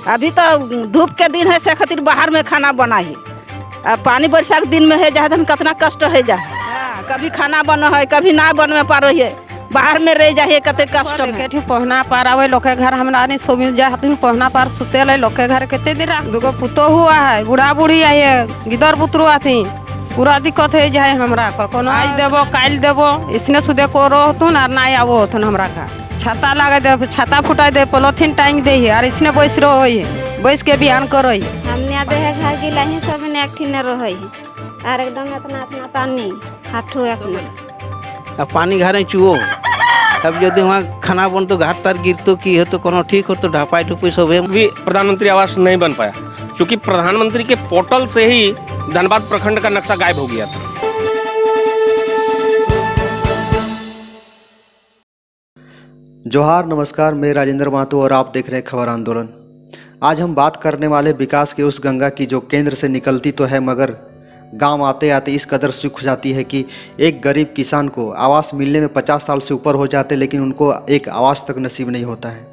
अभी तो धूप के दिन है से खातिर बाहर में खाना बनाई। अब पानी बरसा के दिन में है जहाँ कितना कष्ट है जा। कभी खाना बनो है कभी ना बनवे पारो है, बाहर में रह जाए कते कष्ट केठी पहना पार आवे लोग के घर हमरा नहीं सोमिल जा हथिन पहना पार सुतेले लोग के घर केते दिन दुगो पुतो हुआ है बूढ़ा बूढ़ी है गिदर बुतरू आथी पूरा दिक्कत है जाए हमरा पर कोनो आज देबो काल देबो इसने सुदे को रहतुन और ना आवो हथुन हमरा का छाता लगा दे छाता फुटा दे पॉलिथीन टांग दे है और इसने बैस रहो है बैस के बिहान करो है हमने आदे है घर की लाही सब ने एक ठिन रहो है और एकदम इतना इतना पानी हाथों एक अब पानी घरे चुओ अब यदि वहाँ खाना बन तो घर तर गिर तो की है तो कोनो ठीक हो तो ढापाई टुपाई सब है भी प्रधानमंत्री आवास नहीं बन पाया क्योंकि प्रधानमंत्री के पोर्टल से ही धनबाद प्रखंड का नक्शा गायब हो गया था। जोहार नमस्कार, मैं राजेंद्र महतो और आप देख रहे हैं खबर आंदोलन। आज हम बात करने वाले विकास के उस गंगा की जो केंद्र से निकलती तो है मगर गांव आते आते इस कदर सूख जाती है कि एक गरीब किसान को आवास मिलने में 50 साल से ऊपर हो जाते लेकिन उनको एक आवास तक नसीब नहीं होता है।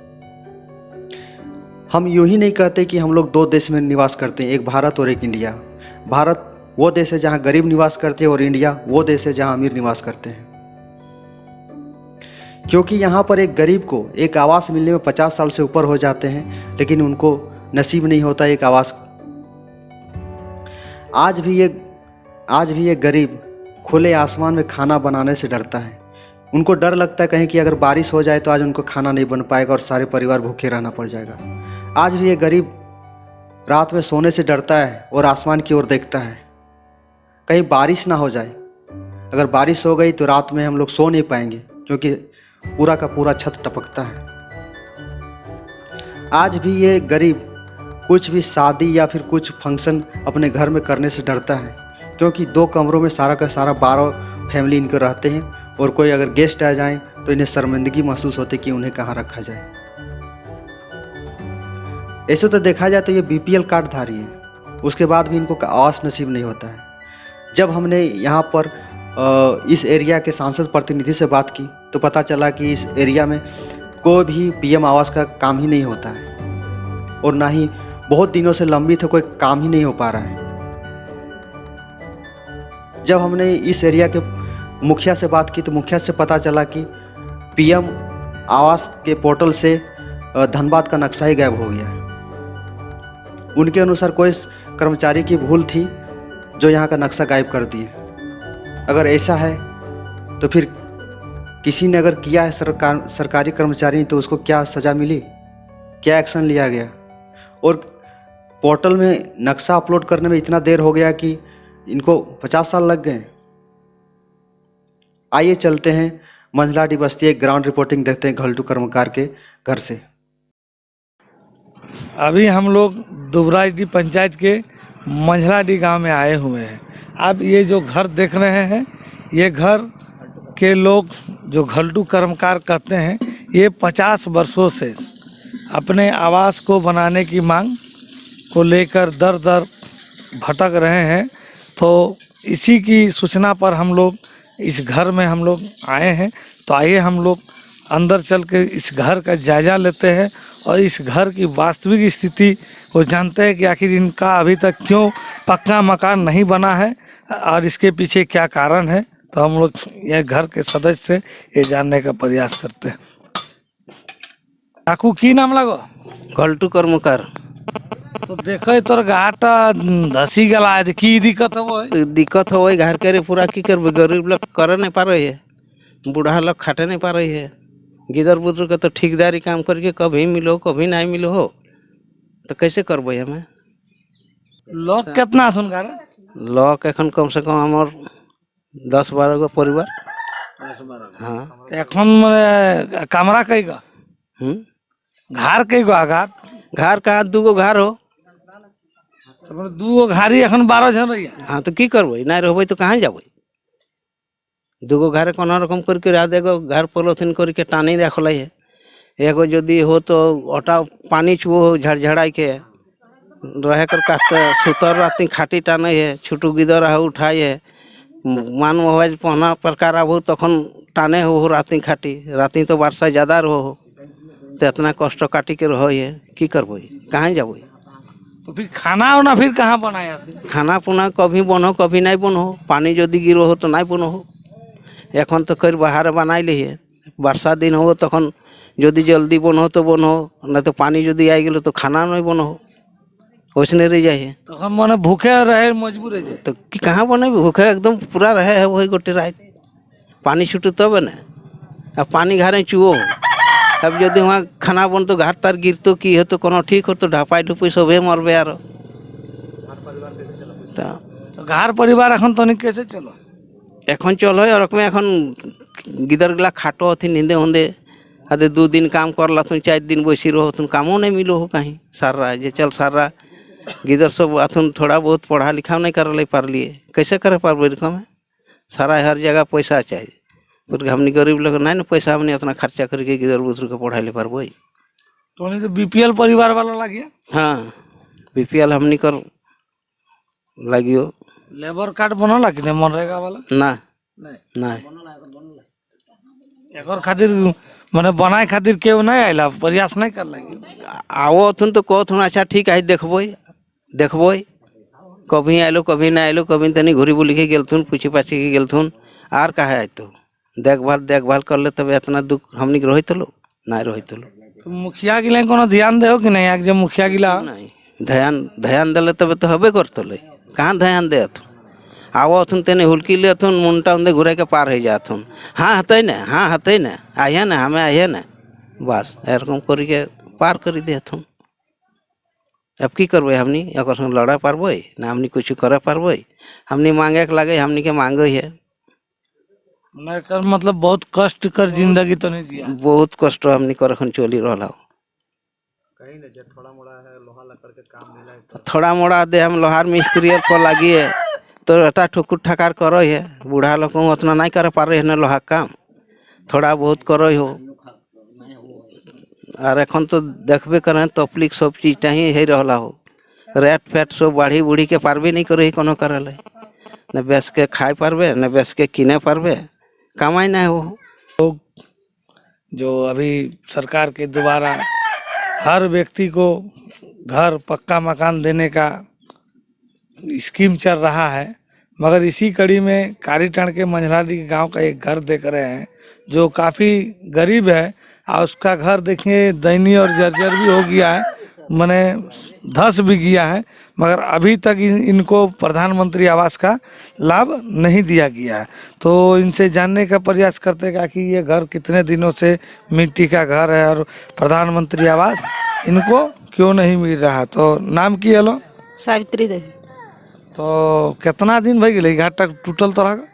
हम यूं ही नहीं कहते कि हम लोग दो देश में निवास करते हैं, एक भारत और एक इंडिया। भारत वो देश है जहां गरीब निवास करते हैं और इंडिया वो देश है जहां अमीर निवास करते हैं। क्योंकि यहाँ पर एक गरीब को एक आवास मिलने में 50 साल से ऊपर हो जाते हैं लेकिन उनको नसीब नहीं होता एक आवास। आज भी ये गरीब खुले आसमान में खाना बनाने से डरता है। उनको डर लगता है कहीं कि अगर बारिश हो जाए तो आज उनको खाना नहीं बन पाएगा और सारे परिवार भूखे रहना पड़ जाएगा। आज भी ये गरीब रात में सोने से डरता है और आसमान की ओर देखता है कहीं बारिश ना हो जाए। अगर बारिश हो गई तो रात में हम लोग सो नहीं पाएंगे क्योंकि पूरा का पूरा छत टपकता है। आज भी ये गरीब कुछ भी शादी या फिर कुछ फंक्शन अपने घर में करने से डरता है क्योंकि 2 कमरों में सारा का सारा 12 फैमिली इनके रहते हैं और कोई अगर गेस्ट आ जाए तो इन्हें शर्मिंदगी महसूस होती कि उन्हें कहाँ रखा जाए। ऐसे तो देखा जाए तो ये BPL कार्डधारी है, उसके बाद भी इनको आवास नसीब नहीं होता है। जब हमने यहाँ पर इस एरिया के सांसद प्रतिनिधि से बात की तो पता चला कि इस एरिया में कोई भी PM आवास का काम ही नहीं होता है और ना ही बहुत दिनों से लंबित है, कोई काम ही नहीं हो पा रहा है। जब हमने इस एरिया के मुखिया से बात की तो मुखिया से पता चला कि PM आवास के पोर्टल से धनबाद का नक्शा ही गायब हो गया है। उनके अनुसार कोई कर्मचारी की भूल थी जो यहाँ का नक्शा गायब कर दिए। अगर ऐसा है तो फिर किसी ने अगर किया है सरकारी कर्मचारी ने तो उसको क्या सज़ा मिली, क्या एक्शन लिया गया। और पोर्टल में नक्शा अपलोड करने में इतना देर हो गया कि इनको 50 साल लग गए। आइए चलते हैं मंझलाडी बस्ती एक ग्राउंड रिपोर्टिंग देखते हैं घलटू कर्मकार के घर से। अभी हम लोग दुबराजी पंचायत के मंझलाडी गांव में आए हुए हैं। अब ये जो घर देख रहे हैं ये घर के लोग जो घलटू कर्मकार कहते हैं ये 50 वर्षों से अपने आवास को बनाने की मांग को लेकर दर दर भटक रहे हैं। तो इसी की सूचना पर हम लोग इस घर में हम लोग आए हैं। तो आइए हम लोग अंदर चल के इस घर का जायज़ा लेते हैं और इस घर की वास्तविक स्थिति को जानते हैं कि आखिर इनका अभी तक क्यों पक्का मकान नहीं बना है और इसके पीछे क्या कारण है। तो हम लोग यह घर के सदस्य से ये जानने का प्रयास करते हैं। काकू की नाम लगो? घलटू कर्मकार। तो देखो तोर घाटा धसी गला है की दिक्कत हो? दिक्कत हो घर के पूरा की कर गरीब लोग कर नहीं पा रही है, बूढ़ा लोग खाटे नहीं पा रही है। गिदर बुदर के तो ठेकेदारी काम करके कभी मिलो कभी नहीं मिलो हो तो कैसे करबो हमें। लोग कितना सुन घर? लोग एखन कम से कम हमार 10-12 गो परिवार। 10-12 हाँ। एखन माने कमरा कई गो? घर कई गो? घर का 2 गो घर हो तो 2 गो घारी एखन 12 जन रही। हाँ तो की करबो नहीं रहबे तो कहाँ जाबे। 2 गो घर कोनो रकम करके रात एगो घर पॉलिथीन करके टानी रखल है। एगो यदि हो तो ओटा पानी छुओ झड़झड़ाई के रहे कर काटते सुतर राती खाटी टाने है छुटू गिदर है उठाई है मान मोबाइल पहना प्रकार अब तखन टाने हो राती खाटी राती तो वर्षा ज़्यादा रहो तो इतना कष्ट काटी के रहो है की करबो कहाँ जाबो। तो फिर खाना वाना फिर कहाँ बनाया फिर? खाना पुना कभी बनो कभी नहीं बनो, पानी जदि गिरो हो तो नहीं बनो हो। एखन तो कर बाहर बनाई ली है, वर्षा दिन हो तखन जदि जल्दी बनो तो बनो, नहीं तो पानी जदि आई गलो तो खाना नहीं बनो हो, वैसने रह जाए। तो हम माने भूखे रहे मजबूर है तो कि कहाँ बने भूखे एकदम पूरा रहे है वही गोटे रात पानी छूटे तब न। अब पानी घारे चुओ, अब जदि वहाँ खाना बन तो घाट तार गिर तो की हो तो कोनो ठीक हो तो ढापाई ढुपाई सबे मरबे आरो। तो घर परिवार एखन तनिक कैसे चलो? এখন চলো ওরকম এখন গিদরগুলা খাটো হথি নিন্দে হন্দে আদে 2 दिन काम करला तुम 4 दिन बसी रहो तुम कामों नहीं मिलो हो कहीं सारा जे चल सारा गिदर सब अथुन थोड़ा बहुत पढ़ा लिखा नहीं कर ले पार लिए कैसे करे पार रकम है सारा हर जगह पैसा चाहिए तो हमने गरीब लोग नहीं ना पैसा हमने उतना खर्चा करके गिदर बुजुर्ग को पढ़ा ले पार वही तो बीपीएल परिवार वाला लगिया? हाँ बीपीएल हमने कर लगियो। लेबर कार्ड बनला कि नहीं मनरेगा वाला? ना नहीं नहीं एकर खातिर माने बनाए खातिर केहू नहीं आइला, प्रयास नहीं कर लगी? आओ तुम तो कहो तुम अच्छा ठीक है देखबो देखबो कभी आलो कभी ना आलो कभी तनी घूरी बुली के गेलथुन पूछी पाछी के गेलथुन आर कहे आए तो देखभाल कर ले तब इतना दुख हमनी के रही तलो नहीं रही तलो। तो मुखिया गिला कोनो ध्यान दे हो कि नहीं? एक जब मुखिया गिला नहीं ध्यान दिले तब तो हबे करतले कहाँ ध्यान दे आओ अथुन तेने हुलकी ले अथुन मुंटा उन्दे घुरे के पार हो जाथुन हाँ हते न आइए ना हमें आइए ना बस एरकम करी के पार करी दे अथुन। अब की करबे हमनी एक संग लड़ा पारबे ना हमनी कुछ करे पारबे हमनी मांगे के लगे हमनी के मांगे है नहीं कर मतलब बहुत कष्ट कर जिंदगी तो नहीं जिया? बहुत कष्ट हमनी कर अखन चली रहा थोड़ा मोड़ा दे हम लोहार मिस्त्री पर लगी है तो एटा ठुकुर ठकार करो है बूढ़ा लोग उतना नहीं कर पा रहे है ना लोहा काम थोड़ा बहुत करो हो और एखन तो देखबे करें तकलीफ सब चीज ही है रहा हो रेट फेट सब बढ़ी बूढ़ी के पारबे नहीं करे कोनो करले न बेच के खाए पारबे न बेच के किने पारबे कमाई नहीं हो। लोग जो अभी सरकार के द्वारा हर व्यक्ति को घर पक्का मकान देने का स्कीम चल रहा है मगर इसी कड़ी में कारीटाण के मंझलाडी के गांव का एक घर देख रहे हैं जो काफ़ी गरीब है और उसका घर देखिए दयनीय और जर्जर भी हो गया है माने धस भी गया है मगर अभी तक इनको प्रधानमंत्री आवास का लाभ नहीं दिया गया है। तो इनसे जानने का प्रयास करते हैं कि ये घर कितने दिनों से मिट्टी का घर है और प्रधानमंत्री आवास इनको क्यों नहीं मिल रहा। तो नाम की हेलो? सावित्री देवी। तो कितना दिन भाई गए घर तक टूटल तोरा का?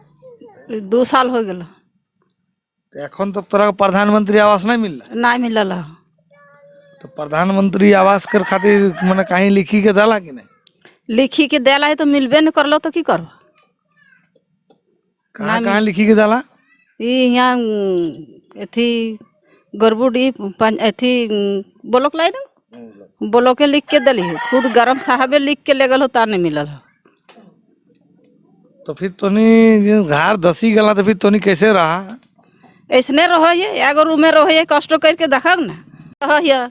2 साल हो गया एखन तक तोरा प्रधानमंत्री आवास नहीं मिल रहा? नहीं मिलल। तो प्रधानमंत्री आवास कर खातिर मैंने कहीं लिखी के डाला कि नहीं? लिखी के देला है तो मिलबे नहीं करलो तो की करो? कहाँ लिखी के डाला? यहाँ एथी गरबुडी एथी ब्लॉक लाइन ब्लॉक के लिख के दिली खुद गरम साहबे लिख के ले गल ता नहीं मिलल। तो फिर तोनी घर दसी गला तो फिर तोनी कैसे रहा? ऐसने रहो ये एगो रूम में रहो कष्ट करके देखक ना रहो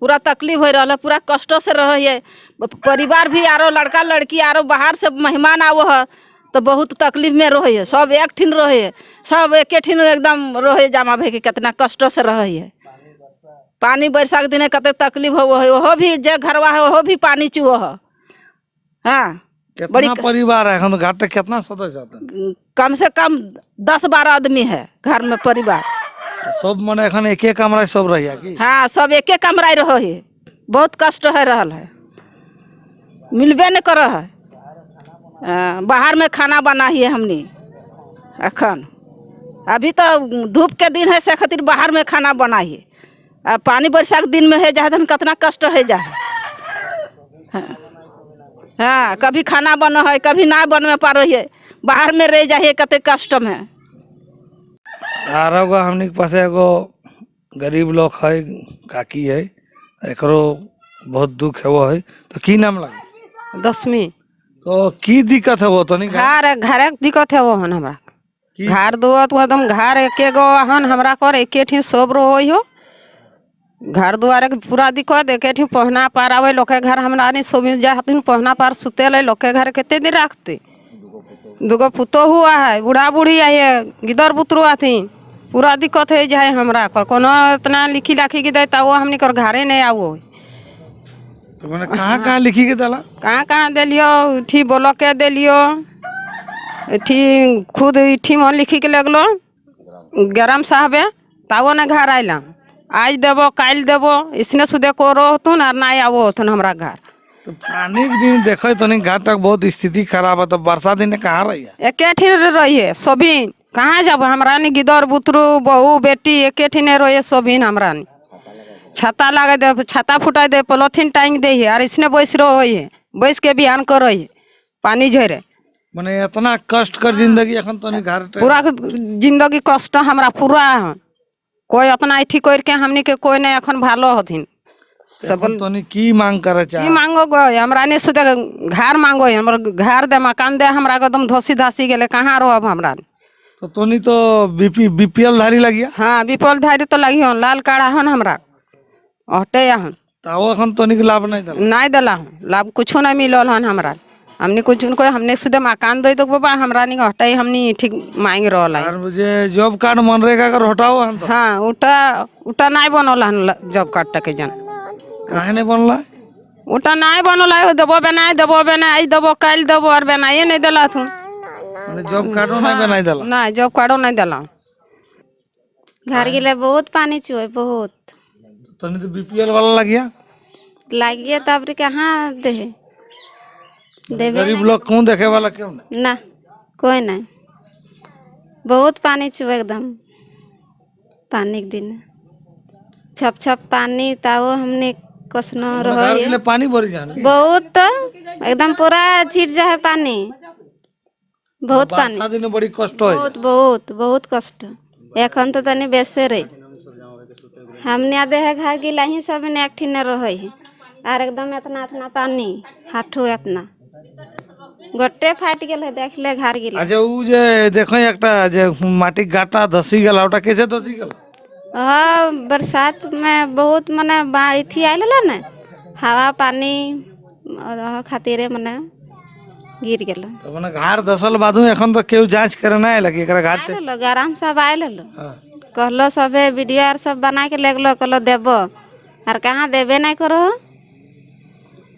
पूरा तकलीफ हो रहा पूरा कष्ट से रहो परिवार भी आरो लड़का लड़की आरो बाहर से मेहमान आवो है तो बहुत तकलीफ में रहो सब एक ठिन रहो सब एक ठिन एकदम रहो जमा भे के कितना कष्ट से रहो पानी बरसात दिन कते तकलीफ हो वो भी जे घरवा है वो भी पानी चुओ है। हाँ कितना परिवार है घाट कितना सदस्य है? कम से कम 10-12 आदमी है घर में परिवार। तो सब मन एखन एक कमरा सब रहिया की? हाँ सब एक कमरा रहो है बहुत कष्ट है रहल है मिलबे नहीं कर है। बाहर में खाना बना ही है हमने अखन अभी तो धूप के दिन है से खातिर बाहर में खाना बना ही पानी बरसात दिन में है जहाँ कितना कष्ट है जा। हाँ कभी खाना बनो है कभी ना बनवे पारो है बाहर में रह जाए कते कष्ट में। आरो हमने के पास एगो गरीब लोग है काकी है एकरो बहुत दुख है वो है तो की नाम लगे? 10वीं। तो की दिक्कत है वो तो नहीं? घर दिक्कत है वो हन हमरा घर दुआ तो एकदम घर एक गो हन हमरा कर एक ठिन सब रहो हो घर दुआरे के पूरा दिक्कत एक पहुना पार आवे लोग के घर हमरा नहीं सोभी जाती पहुना पार सुतेले लोग के घर केते दिन रखते दुगो पुतो हुआ है बूढ़ा बूढ़ी है गिदर बुतरू आती पूरा दिक्कत है जाए हमरा कर कोनो इतना लिखी लाखी के दे वो हमनी कर घरे नहीं आवो तो मैंने कहाँ लिखी के दला कहाँ दिलियो इठी बोलो के दिलियो इठी खुद इठी मन लिखी के लगलो गरम साहबे तावो ने घर आइला आज देवो काल देवो इसने सुधे को रोतुन और ना आवो होतुन हमरा घर तो पानी के दिन देखो तो नहीं घाट तक बहुत स्थिति खराब है तो बरसात दिन कहाँ रही है एके ठी रहिए सोबिन कहाँ जब हमरा नी गिदर बुतरू बहू बेटी एके ठी नहीं रहिए सोबिन हमरा नी छाता लगा दे छाता फुटा दे पोलोथीन टांग दे और इसने बैस रहो है बैस के बिहान करो है पानी झरे मैंने इतना कष्ट कर जिंदगी अखन तो नहीं घर पूरा जिंदगी कष्ट हमरा पूरा है कोई अपना इठी करके हमनी के कोई नहीं अखन भालो हथिन सब तो नहीं की मांग करे की चाहे मांगो गो हमरा ने सुधे घर मांगो हमर घर दे मकान दे हमरा एकदम धसी धासी गेले कहाँ रहब हमरा तो नहीं तो बीपीएल धारी लगिया हाँ विपल धारी तो लगी हन लाल काड़ा हन हमरा हटे हन ताओ अखन तो नहीं लाभ नहीं दला नहीं दिला हन लाभ कुछो नहीं मिलल हन हमरा हमने कुछ उनको हमने सुधे मकान दे तो बाबा हमरा नहीं हटे हमनी ठीक मांग रहल है यार मुझे जॉब कार्ड मनरेगा का हटाओ हन तो हाँ उटा नहीं बनल हन जॉब कार्ड टके जन काहे नहीं बनला उटा नहीं बनल है देबो बेना आज देबो काल देबो और बनाइए नहीं दिला तू मैंने जॉब कार्डो नहीं बनाई दला नहीं जॉब कार्डो नहीं दिला घर गिले बहुत पानी चुए बहुत तो नहीं तो बीपीएल वाला लगिया लागिए तब रे कहाँ दे देवे गरीब लोग क्यों देखे वाला क्यों नहीं ना कोई नहीं बहुत पानी चुए एकदम पानी के दिन छप छप पानी तावो हमने कसनो घर के रहो लिए पानी भरी जान बहुत एकदम पूरा छिट जाए पानी बहुत पानी बरसात दिन में बड़ी कष्ट है बहुत बहुत बहुत कष्ट एखन तो तनी बेसे रही हमने आदे है घर गिला ही सब ने एक ठिन रहे है और एकदम इतना इतना पानी हाथों इतना गोटे फाट गेल है देख ले घर गिला अच्छा उ जे देखो एकटा जे माटी गाटा धसी गेला ओटा कैसे धसी गेला हाँ बरसात में बहुत मने बाढ़ थी आयल ना हवा पानी खातिर मने गिर गेल तो मने घर धसल बादू एखन तो केहू जांच करे ना लगे एकरा घाट से लोग आराम से आयल लो हाँ। कहलो सबे वीडियो आर सब बना के लगलो कहलो देबो और कहाँ देबे नहीं करो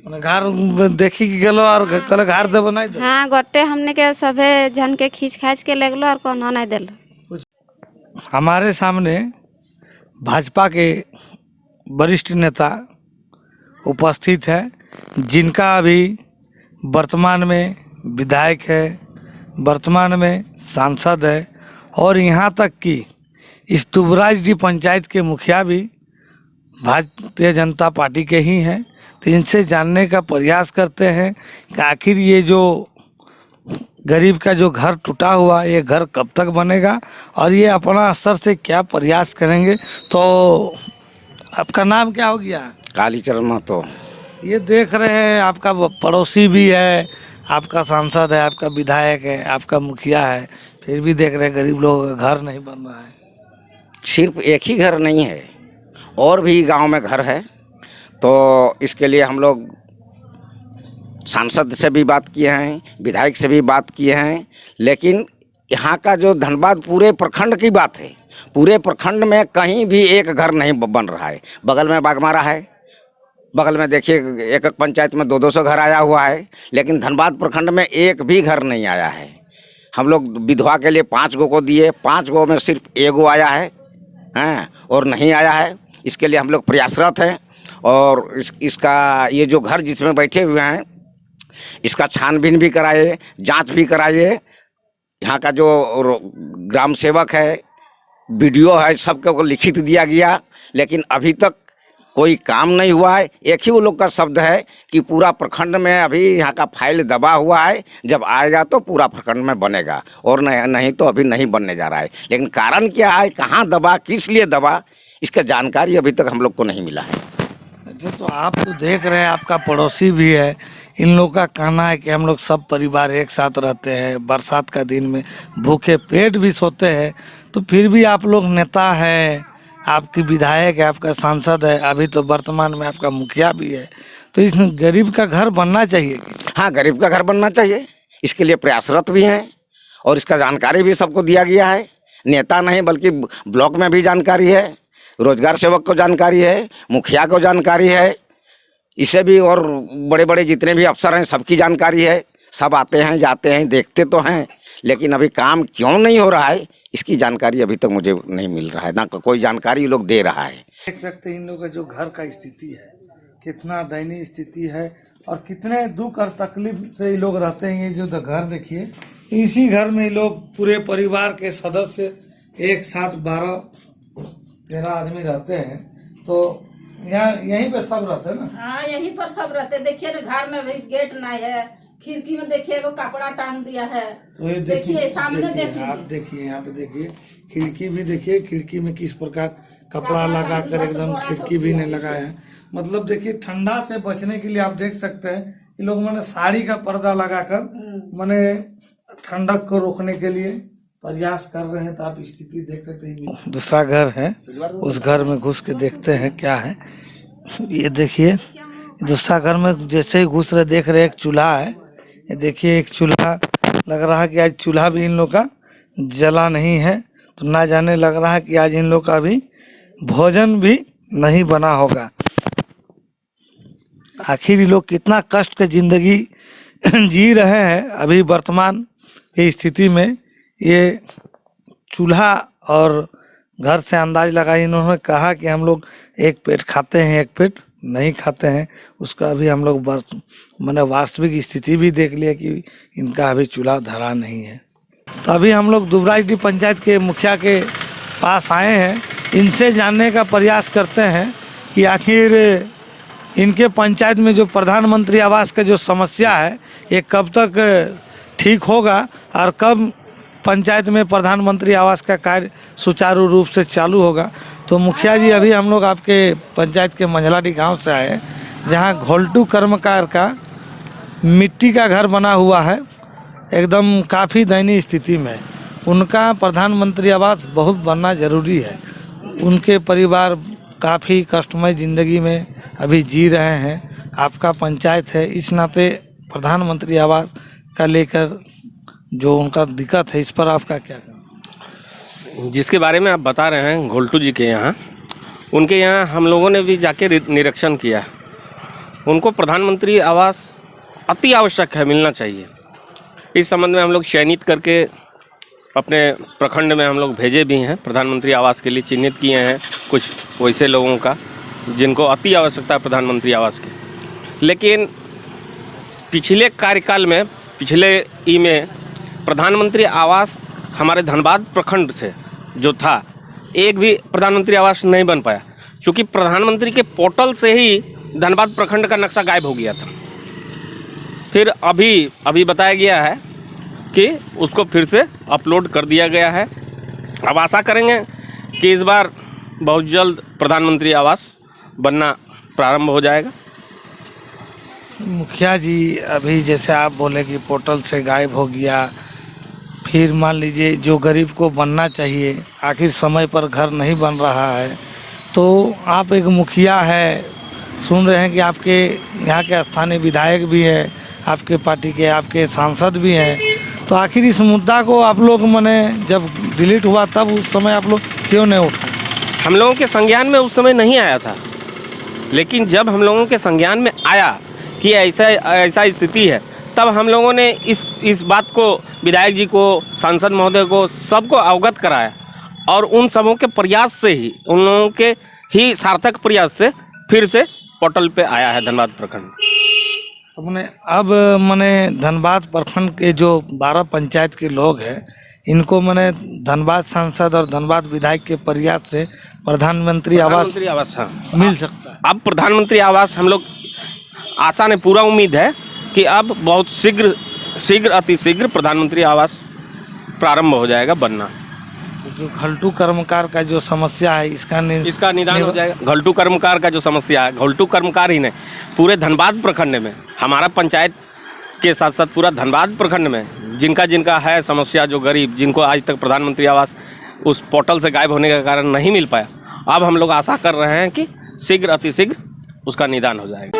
मने घर देखी के गेलो और कहले घर देबो नहीं दे हाँ गोटे हमने के सबे जन के खींच खाच के लगलो और कोनो नहीं दिलो हमारे सामने भाजपा के वरिष्ठ नेता उपस्थित है जिनका अभी वर्तमान में विधायक है वर्तमान में सांसद है और यहाँ तक कि इस दुबराजडीह पंचायत के मुखिया भी भारतीय जनता पार्टी के ही हैं। तो इनसे जानने का प्रयास करते हैं कि आखिर ये जो गरीब का जो घर टूटा हुआ ये घर कब तक बनेगा और ये अपना स्तर से क्या प्रयास करेंगे। तो आपका नाम क्या हो गया? कालीचरण महतो। ये देख रहे हैं आपका पड़ोसी भी है, आपका सांसद है, आपका विधायक है, आपका मुखिया है, फिर भी देख रहे हैं गरीब लोगों का घर नहीं बन रहा है। सिर्फ एक ही घर नहीं है, और भी गांव में घर है। तो इसके लिए हम लोग सांसद से भी बात किए हैं, विधायक से भी बात किए हैं, लेकिन यहाँ का जो धनबाद पूरे प्रखंड की बात है, पूरे प्रखंड में कहीं भी एक घर नहीं बन रहा है। बगल में बागमारा है, बगल में देखिए एक एक पंचायत में 200-200 घर आया हुआ है, लेकिन धनबाद प्रखंड में एक भी घर नहीं आया है। हम लोग विधवा के लिए 5 गो को दिए, 5 गो में सिर्फ 1 गो आया है, और नहीं आया है। इसके लिए हम लोग प्रयासरत हैं और इसका ये जो घर जिसमें बैठे हुए हैं इसका छानबीन भी कराइए, जांच भी कराइए। यहाँ का जो ग्राम सेवक है, बीडीओ है, सबको लिखित दिया गया, लेकिन अभी तक कोई काम नहीं हुआ है। एक ही वो लोग का शब्द है कि पूरा प्रखंड में अभी यहाँ का फाइल दबा हुआ है, जब आएगा तो पूरा प्रखंड में बनेगा, और नहीं तो अभी नहीं बनने जा रहा है। लेकिन कारण क्या है, कहाँ दबा, किस लिए दबा, इसका जानकारी अभी तक हम लोग को नहीं मिला है। अच्छा, तो आप तो देख रहे हैं, आपका पड़ोसी भी है, इन लोगों का कहना है कि हम लोग सब परिवार एक साथ रहते हैं, बरसात का दिन में भूखे पेट भी सोते हैं, तो फिर भी आप लोग नेता हैं, आपकी विधायक है, आपका सांसद है, अभी तो वर्तमान में आपका मुखिया भी है, तो इस गरीब का घर बनना चाहिए। हाँ, गरीब का घर बनना चाहिए, इसके लिए प्रयासरत भी हैं और इसका जानकारी भी सबको दिया गया है। नेता नहीं बल्कि ब्लॉक में भी जानकारी है, रोजगार सेवक को जानकारी है, मुखिया को जानकारी है, इसे भी और बड़े बड़े जितने भी अफसर हैं सबकी जानकारी है। सब आते हैं जाते हैं देखते तो हैं, लेकिन अभी काम क्यों नहीं हो रहा है इसकी जानकारी अभी तक मुझे नहीं मिल रहा है, ना कोई जानकारी लोग दे रहा है। देख सकते हैं इन लोगों का जो घर का स्थिति है, कितना दयनीय स्थिति है और कितने दुख और तकलीफ से ये लोग रहते हैं। ये जो घर देखिए, इसी घर में ये लोग पूरे परिवार के सदस्य एक साथ 12-13 आदमी रहते हैं। तो यहाँ यहीं पे सब रहते हैं ना? हाँ, यहीं पर सब रहते। देखिए ना, घर में भी गेट नहीं है, खिड़की में देखिए एगो कपड़ा टांग दिया है। तो ये देखिए सामने देखिए, आप देखिए, यहाँ पे देखिए, खिड़की भी देखिए, खिड़की में किस प्रकार कपड़ा लगा कर एकदम खिड़की भी नहीं लगाया है। मतलब देखिए, ठंडा से बचने के लिए आप देख सकते हैं ये लोग मैंने साड़ी का पर्दा लगाकर मैंने ठंडक को रोकने के लिए प्रयास कर रहे हैं। तो आप स्थिति देख सकते हैं। दूसरा घर है, उस घर में घुस के देखते हैं क्या है। ये देखिए, दूसरा घर में जैसे ही घुस रहे देख रहे एक चूल्हा है। ये देखिए, एक चूल्हा लग रहा है कि आज चूल्हा भी इन लोग का जला नहीं है, तो ना जाने लग रहा है कि आज इन लोग का भी भोजन भी नहीं बना होगा। आखिर ये लोग कितना कष्ट की जिंदगी जी रहे हैं। अभी वर्तमान की स्थिति में ये चूल्हा और घर से अंदाज लगा, इन्होंने कहा कि हम लोग एक पेट खाते हैं, एक पेट नहीं खाते हैं। उसका भी हम लोग मैंने वास्तविक स्थिति भी देख लिया कि इनका अभी चूल्हा धरा नहीं है। तो अभी हम लोग दुबराजडीह पंचायत के मुखिया के पास आए हैं, इनसे जानने का प्रयास करते हैं कि आखिर इनके पंचायत में जो प्रधानमंत्री आवास का जो समस्या है ये कब तक ठीक होगा और कब पंचायत में प्रधानमंत्री आवास का कार्य सुचारू रूप से चालू होगा। तो मुखिया जी, अभी हम लोग आपके पंचायत के मंझलाडीह गांव से आए हैं, जहां घोलटू कर्मकार का मिट्टी का घर बना हुआ है, एकदम काफ़ी दयनीय स्थिति में। उनका प्रधानमंत्री आवास बहुत बनना ज़रूरी है। उनके परिवार काफ़ी कष्टमय ज़िंदगी में अभी जी रहे हैं। आपका पंचायत है, इस नाते प्रधानमंत्री आवास का लेकर जो उनका दिक्कत है, इस पर आपका क्या कहना? जिसके बारे में आप बता रहे हैं घोलटू जी के यहाँ, उनके यहाँ हम लोगों ने भी जाके निरीक्षण किया। उनको प्रधानमंत्री आवास अति आवश्यक है, मिलना चाहिए। इस संबंध में हम लोग चयनित करके अपने प्रखंड में हम लोग भेजे भी हैं, प्रधानमंत्री आवास के लिए चिन्हित किए हैं कुछ वैसे लोगों का जिनको अति आवश्यकता है प्रधानमंत्री आवास की। लेकिन पिछले कार्यकाल में, पिछले में प्रधानमंत्री आवास हमारे धनबाद प्रखंड से जो था, एक भी प्रधानमंत्री आवास नहीं बन पाया, क्योंकि प्रधानमंत्री के पोर्टल से ही धनबाद प्रखंड का नक्शा गायब हो गया था। फिर अभी बताया गया है कि उसको फिर से अपलोड कर दिया गया है। अब आशा करेंगे कि इस बार बहुत जल्द प्रधानमंत्री आवास बनना प्रारंभ हो जाएगा। मुखिया जी, अभी जैसे आप बोले कि पोर्टल से गायब हो गया, फिर मान लीजिए जो गरीब को बनना चाहिए, आखिर समय पर घर नहीं बन रहा है, तो आप एक मुखिया है, सुन रहे हैं कि आपके यहाँ के स्थानीय विधायक भी हैं, आपके पार्टी के आपके सांसद भी हैं, तो आखिर इस मुद्दा को आप लोग मैंने जब डिलीट हुआ तब उस समय आप लोग क्यों नहीं उठाए? हम लोगों के संज्ञान में उस समय नहीं आया था, लेकिन जब हम लोगों के संज्ञान में आया कि ऐसा स्थिति है, तब हम लोगों ने इस बात को विधायक जी को, सांसद महोदय को, सबको अवगत कराया और उन सबों के प्रयास से ही, उन लोगों के ही सार्थक प्रयास से फिर से पोर्टल पे आया है धनबाद प्रखंड। तो मैंने धनबाद प्रखंड के जो 12 पंचायत के लोग हैं, इनको मैंने धनबाद सांसद और धनबाद विधायक के प्रयास से प्रधानमंत्री आवास हाँ मिल सकता है। अब प्रधानमंत्री आवास हम लोग आशा ने पूरा उम्मीद है कि अब बहुत शीघ्र अतिशीघ्र प्रधानमंत्री आवास प्रारंभ हो जाएगा बनना। तो जो घोलटू कर्मकार का जो समस्या है इसका निदान हो जाएगा। घोलटू कर्मकार का जो समस्या है, घोलटू कर्मकार ही नहीं, पूरे धनबाद प्रखंड में, हमारा पंचायत के साथ साथ पूरा धनबाद प्रखंड में जिनका है समस्या, जो गरीब जिनको आज तक प्रधानमंत्री आवास उस पोर्टल से गायब होने के कारण नहीं मिल पाया, अब हम लोग आशा कर रहे हैं कि शीघ्र अतिशीघ्र उसका निदान हो जाएगा।